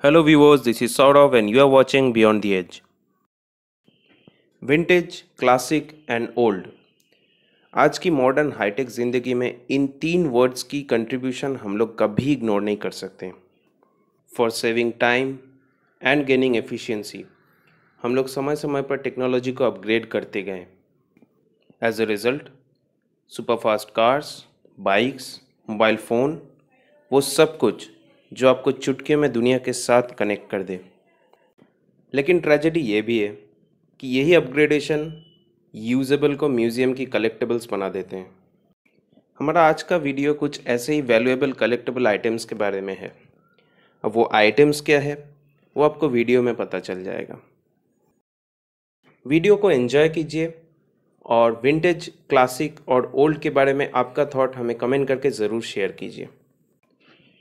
Hello viewers, this is Saurav and you are watching Beyond the Edge. Vintage, classic and old. आज की modern hi tech ज़िंदगी में इन तीन words की contribution हम लोग कभी इग्नोर नहीं कर सकते। For saving time and gaining efficiency हम लोग समय समय पर टेक्नोलॉजी को अपग्रेड करते गए। As a result superfast cars, bikes, mobile phone, वो सब कुछ जो आपको चुटकी में दुनिया के साथ कनेक्ट कर दे। लेकिन ट्रेजेडी ये भी है कि यही अपग्रेडेशन यूजेबल को म्यूज़ियम की कलेक्टिबल्स बना देते हैं। हमारा आज का वीडियो कुछ ऐसे ही वैल्यूएबल कलेक्टिबल आइटम्स के बारे में है। अब वो आइटम्स क्या है वो आपको वीडियो में पता चल जाएगा। वीडियो को एंजॉय कीजिए और विंटेज, क्लासिक और ओल्ड के बारे में आपका थॉट हमें कमेंट करके ज़रूर शेयर कीजिए।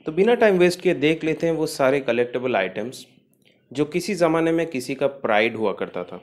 तो बिना टाइम वेस्ट किए देख लेते हैं वो सारे कलेक्टिबल आइटम्स जो किसी ज़माने में किसी का प्राइड हुआ करता था।